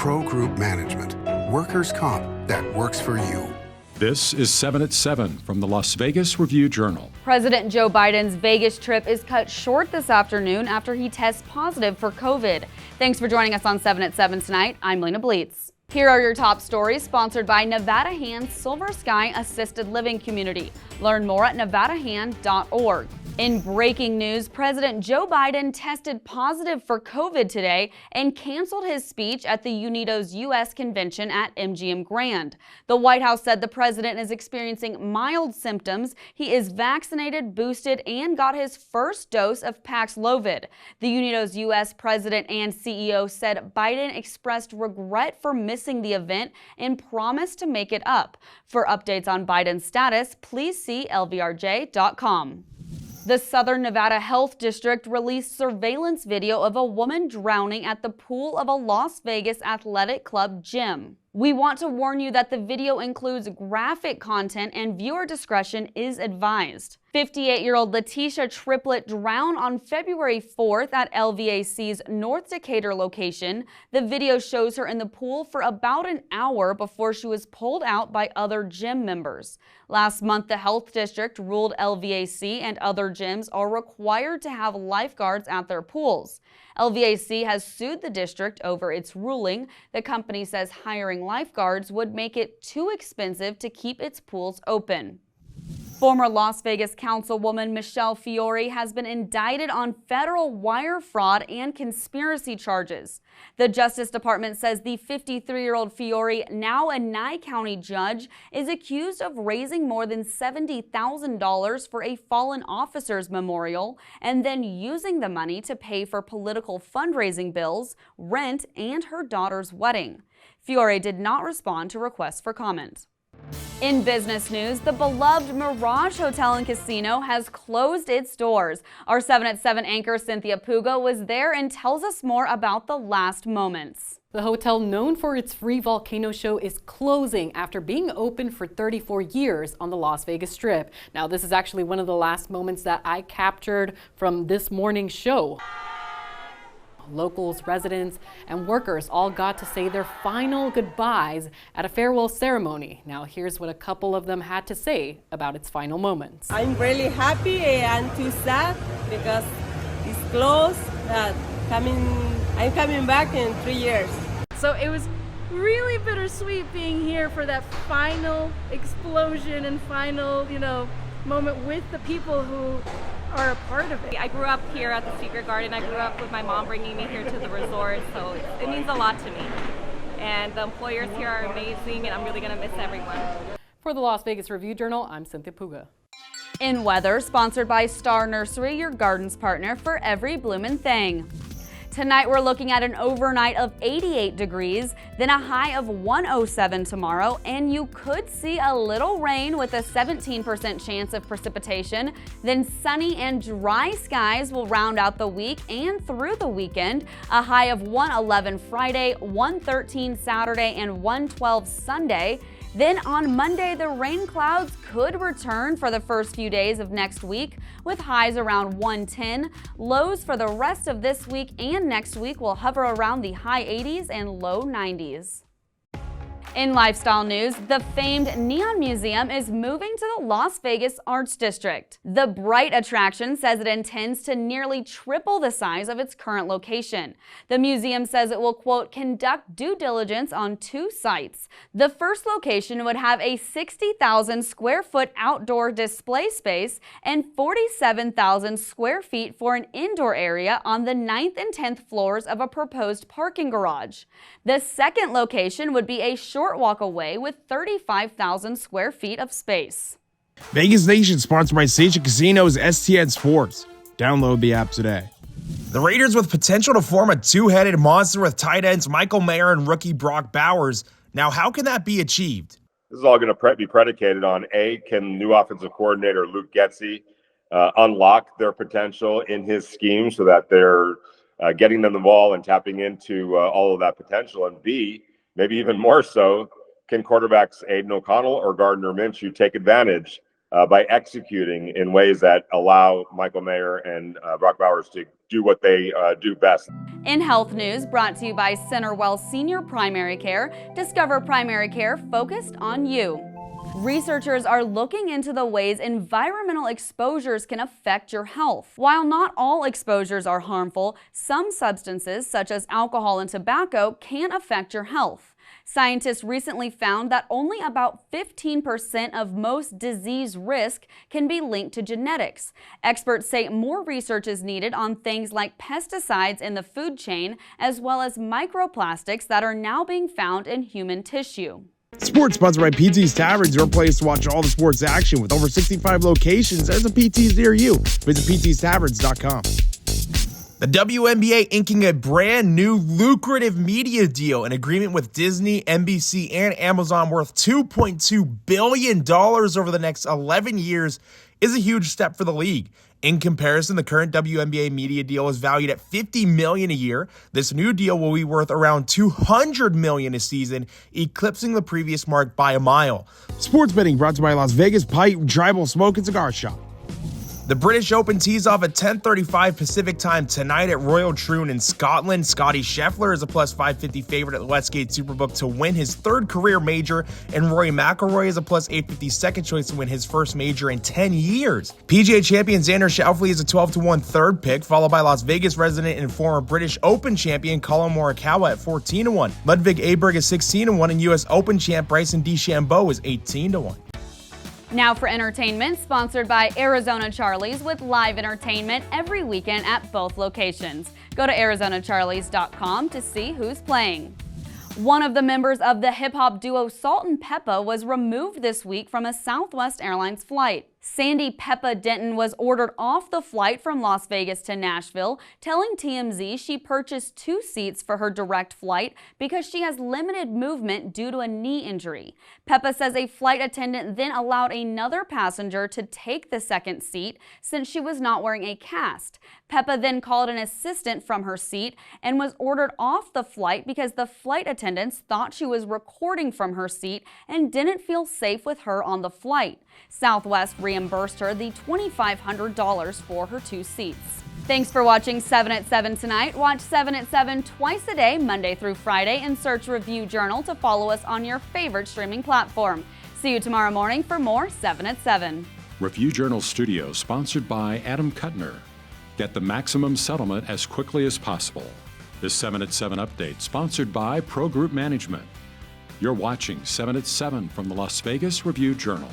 Pro Group Management. Workers' comp that works for you. This is 7 at 7 from the Las Vegas Review-Journal. President Joe Biden's Vegas trip is cut short this afternoon after he tests positive for COVID. Thanks for joining us on 7 at 7 tonight. I'm Lena Bleetz. Here are your top stories, sponsored by Nevada Hand's Silver Sky Assisted Living Community. Learn more at nevadahand.org. In breaking news, President Joe Biden tested positive for COVID today and canceled his speech at the UNIDO's U.S. convention at MGM Grand. The White House said the president is experiencing mild symptoms. He is vaccinated, boosted, and got his first dose of Paxlovid. The UNIDO's U.S. president and CEO said Biden expressed regret for missing the event and promised to make it up. For updates on Biden's status, please see lvrj.com. The Southern Nevada Health District released surveillance video of a woman drowning at the pool of a Las Vegas athletic club gym. We want to warn you that the video includes graphic content and viewer discretion is advised. 58-year-old Letitia Triplett drowned on February 4th at LVAC's North Decatur location. The video shows her in the pool for about an hour before she was pulled out by other gym members. Last month, the health district ruled LVAC and other gyms are required to have lifeguards at their pools. LVAC has sued the district over its ruling. The company says hiring lifeguards would make it too expensive to keep its pools open. Former Las Vegas councilwoman Michele Fiore has been indicted on federal wire fraud and conspiracy charges. The Justice Department says the 53-year-old Fiore, now a Nye County judge, is accused of raising more than $70,000 for a fallen officer's memorial and then using the money to pay for political fundraising bills, rent, and her daughter's wedding. Fiore did not respond to requests for comment. In business news, the beloved Mirage Hotel and Casino has closed its doors. Our 7 at 7 anchor Cynthia Puga was there and tells us more about the last moments. The hotel, known for its free volcano show, is closing after being open for 34 years on the Las Vegas Strip. Now, this is actually one of the last moments that I captured from this morning's show. Locals, residents, and workers all got to say their final goodbyes at a farewell ceremony. Now, here's what a couple of them had to say about its final moments. I'm really happy and too sad because it's closed. I'm coming back in 3 years. So it was really bittersweet being here for that final explosion and final, moment with the people who are a part of it. I grew up here at the Secret Garden. I grew up with my mom bringing me here to the resort, so it means a lot to me. And the employers here are amazing, and I'm really going to miss everyone. For the Las Vegas Review-Journal, I'm Cynthia Puga. In weather, sponsored by Star Nursery, your garden's partner for every bloomin' thing. Tonight, we're looking at an overnight of 88 degrees, then a high of 107 tomorrow, and you could see a little rain with a 17% chance of precipitation. Then sunny and dry skies will round out the week and through the weekend. A high of 111 Friday, 113 Saturday, and 112 Sunday. Then on Monday, the rain clouds could return for the first few days of next week, with highs around 110. Lows for the rest of this week and next week will hover around the high 80s and low 90s. In lifestyle news, the famed Neon Museum is moving to the Las Vegas Arts District. The Bright attraction says it intends to nearly triple the size of its current location. The museum says it will, quote, conduct due diligence on 2 sites. The first location would have a 60,000 square foot outdoor display space and 47,000 square feet for an indoor area on the 9th and 10th floors of a proposed parking garage. The second location would be a short walk away with 35,000 square feet of space. Vegas Nation, sponsored by Station Casino's STN Sports. Download the app today. The Raiders with potential to form a two-headed monster with tight ends Michael Mayer and rookie Brock Bowers. Now, how can that be achieved? This is all going to be predicated on, A, can new offensive coordinator Luke Getsy unlock their potential in his scheme so that they're getting them the ball and tapping into all of that potential, and B, maybe even more so, can quarterbacks Aiden O'Connell or Gardner Minshew take advantage by executing in ways that allow Michael Mayer and Brock Bowers to do what they do best. In health news, brought to you by Centerwell Senior Primary Care, discover primary care focused on you. Researchers are looking into the ways environmental exposures can affect your health. While not all exposures are harmful, some substances, such as alcohol and tobacco, can affect your health. Scientists recently found that only about 15% of most disease risk can be linked to genetics. Experts say more research is needed on things like pesticides in the food chain, as well as microplastics that are now being found in human tissue. Sports sponsored by PT's Taverns, your place to watch all the sports action. With over 65 locations, there's a PT's near you. Visit ptstaverns.com. The WNBA inking a brand new lucrative media deal, an agreement with Disney, NBC, and Amazon worth $2.2 billion over the next 11 years is a huge step for the league. In comparison, the current WNBA media deal is valued at $50 million a year. This new deal will be worth around $200 million a season, eclipsing the previous mark by a mile. Sports betting brought to you by Las Vegas Pipe, Tribal Smoke and Cigar Shop. The British Open tees off at 10:35 Pacific time tonight at Royal Troon in Scotland. Scotty Scheffler is a plus 550 favorite at the Westgate Superbook to win his third career major, and Rory McIlroy is a plus 850 second choice to win his first major in 10 years. PGA champion Xander Schauffele is a 12-1 third pick, followed by Las Vegas resident and former British Open champion Colin Morikawa at 14-1. Ludwig Aberg is 16-1, and U.S. Open champ Bryson DeChambeau is 18-1. Now for entertainment, sponsored by Arizona Charlie's, with live entertainment every weekend at both locations. Go to ArizonaCharlies.com to see who's playing. One of the members of the hip-hop duo Salt-N-Pepa was removed this week from a Southwest Airlines flight. Sandy Peppa Denton was ordered off the flight from Las Vegas to Nashville, telling TMZ she purchased 2 seats for her direct flight because she has limited movement due to a knee injury. Peppa says a flight attendant then allowed another passenger to take the second seat since she was not wearing a cast. Peppa then called an assistant from her seat and was ordered off the flight because the flight attendants thought she was recording from her seat and didn't feel safe with her on the flight. Southwest reimbursed her the $2,500 for her 2 seats. Thanks for watching 7 at 7 tonight. Watch 7 at 7 twice a day, Monday through Friday, and search Review Journal to follow us on your favorite streaming platform. See you tomorrow morning for more 7 at 7. Review Journal Studio, sponsored by Adam Kuttner. Get the maximum settlement as quickly as possible. This 7 at 7 update, sponsored by Pro Group Management. You're watching 7 at 7 from the Las Vegas Review Journal.